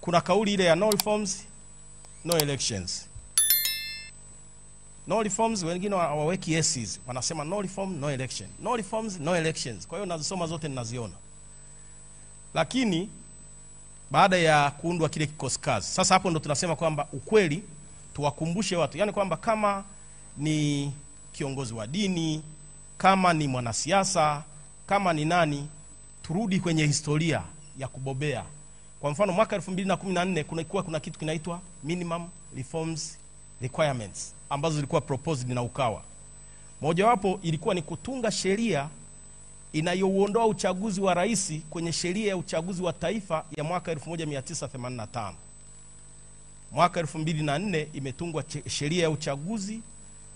kuna kauli ile ya no reforms no elections. No reforms, wengine hawaweki yeses, wanasema no reform no election, no reforms no elections. Kwa hiyo nazisoma zote ninaziona. Lakini baada ya kuundwa kile kikosi kazi, sasa hapo ndo tunasema kwamba ukweli tuwakumbushe watu, yani kwamba kama ni kiongozi wa dini, kama ni mwanasiasa, kama ni nani, turudi kwenye historia ya kubobea. Kwa mfano mwaka 2014 kuna kitu kinaitwa minimum reforms requirements ambazo zilikuwa proposed na Ukawa. Moja wapo ilikuwa ni kutunga sheria inayouondoa uchaguzi wa rais kwenye sheria ya uchaguzi wa taifa ya mwaka 1985. Mwaka 2004 imetungwa sheria ya uchaguzi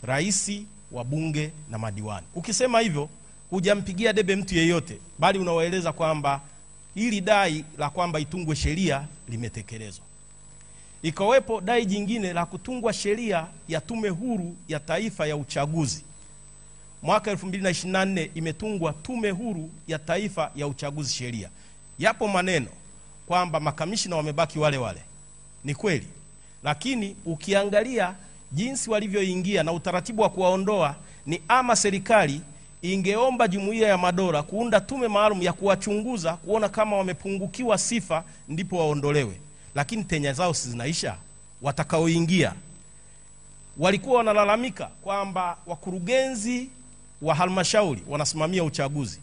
rais, wa bunge na madiwani. Ukisema hivyo hujampigia debe mtu yeyote, bali unawaeleza kwamba hili dai la kwamba itungwe sheria limetekelezwa. Ikawepo dai jingine la kutungwa sheria ya tume huru ya taifa ya uchaguzi. Mwaka 2024 imetungwa tume huru ya taifa ya uchaguzi sheria. Yapo maneno kwamba makamishina wamebaki wale wale. Ni kweli. Lakini ukiangalia jinsi walivyoingia na utaratibu wa kuwaondoa, ni ama serikali ingeomba Jumuiya ya Madola kuunda tume maalum ya kuwachunguza kuona kama wamepungukiwa sifa ndipo waondolewe. Lakini tenya zao zinaisha. Watakaoingia walikuwa wanalalamika kwamba wakurugenzi wa halmashauri wanasimamia uchaguzi.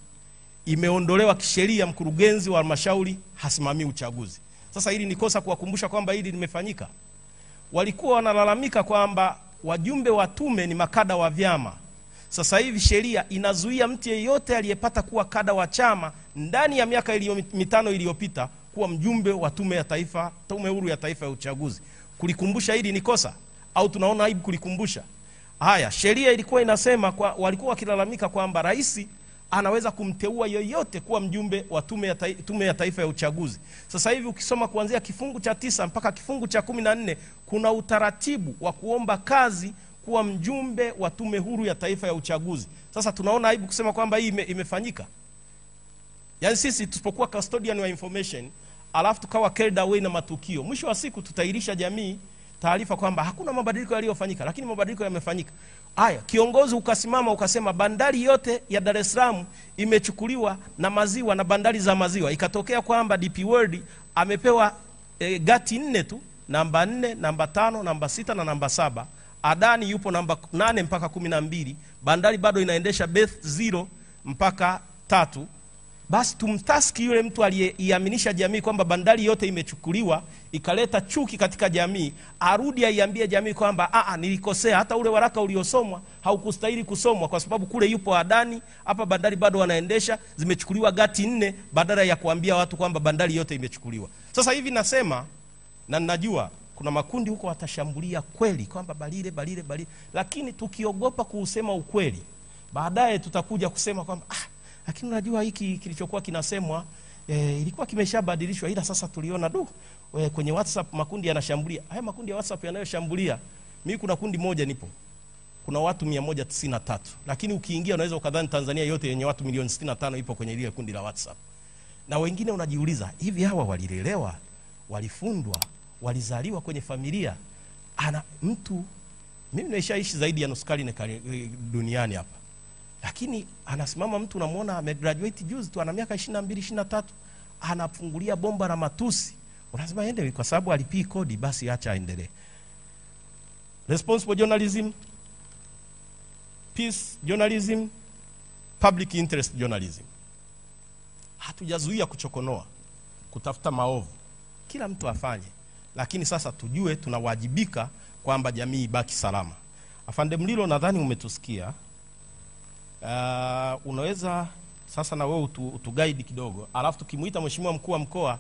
Imeondolewa kisheria, mkurugenzi wa halmashauri hasimamii uchaguzi. Sasa hili ni kosa kuwakumbusha kwamba hili limefanyika. Walikuwa wanalalamika kwamba wajumbe wa tume ni makada wa vyama. Sasa hivi sheria inazuia mtu yeyote aliyepata kuwa kada wa chama ndani ya miaka 5 iliyopita kuwa mjumbe wa tume huru ya taifa ya uchaguzi. Kulikumbusha hili ni kosa au tunaona aibu kulikumbusha? Haya, sheria ilikuwa inasema walikuwa wakilalamika kwamba rais anaweza kumteua yoyote kuwa mjumbe wa tume ya taifa ya uchaguzi. Sasa hivi ukisoma kuanzia kifungu cha 9 mpaka kifungu cha 14 kuna utaratibu wa kuomba kazi kuwa mjumbe wa tume huru ya taifa ya uchaguzi. Sasa tunaona aibu kusema kwamba hii imefanyika. Yaani sisi tusipokuwa custodian wa information alafu tukawa carried away na matukio, mwisho wa siku tutairisha jamii taarifa kwamba hakuna mabadiliko yaliyofanyika, lakini mabadiliko yamefanyika. Haya, kiongozi ukasimama ukasema bandari yote ya Dar es Salaam imechukuliwa na maziwa na bandari za maziwa. Ikatokea kwamba DP World amepewa gati 4 tu, namba 4, namba 5, namba 6 na namba 7. Adani yupo namba 8 mpaka 12. Bandari bado inaendesha berth 0 mpaka 3. Basi tumtaski yule mtu aliyeiaminisha jamii kwamba bandari yote imechukuliwa, ikaleta chuki katika jamii, arudi aiambie jamii kwamba nilikosea, hata ule waraka uliosomwa haukustahili kusomwa kwa sababu kule yupo Adani, hapa bandari bado wanaendesha, zimechukuliwa gati 4, badala ya kuambia watu kwamba bandari yote imechukuliwa. Sasa hivi nasema na ninajua kuna makundi huko watashambulia kweli kwamba balile, lakini tukiogopa kuusema ukweli, baadaye tutakuja kusema kwamba lakini unajua hiki kilichokuwa kinasemwa ilikuwa kimeshabadilishwa, ila sasa tuliona kwenye WhatsApp makundi yanashambulia. Haya makundi ya WhatsApp yanayoshambulia, mimi kuna kundi moja nipo, kuna watu 193, lakini ukiingia unaweza ukadhani Tanzania yote yenye watu milioni 65 ipo kwenye ile kundi la WhatsApp. Na wengine unajiuliza, hivi hawa walilelewa, walifundwa, walizaliwa kwenye familia? Mimi naishaishi zaidi ya nusu karne duniani hapa. Lakini anasimama mtu unamuona amegraduate juzi tu, ana miaka 22, 23, anafungulia bomba la matusi. Unasema ende kwa sababu alipii kodi, basi acha aendelee. Responsible journalism, peace journalism, public interest journalism. Hatujazuia kuchokonoa, kutafuta maovu. Kila mtu afanye. Lakini sasa tujue tunawajibika kwamba jamii ibaki salama. Afande Mlilo, nadhani umetusikia. Unaweza sasa na wewe utuguide kidogo, alafu tukimuita mheshimiwa mkuu wa mkoa.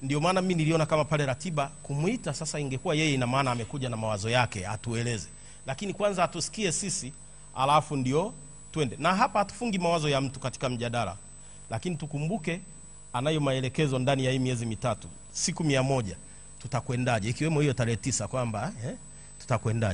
Ndio maana mimi niliona kama pale ratiba kumuita sasa ingekuwa yeye, ina maana amekuja na mawazo yake atueleze. Lakini kwanza atusikie sisi, alafu ndio twende. Na hapa hatufungi mawazo ya mtu katika mjadala, lakini tukumbuke anayo maelekezo ndani ya hii miezi mitatu, siku 100 tutakwendaje, ikiwemo hiyo tarehe 9 kwamba tutakwendaje.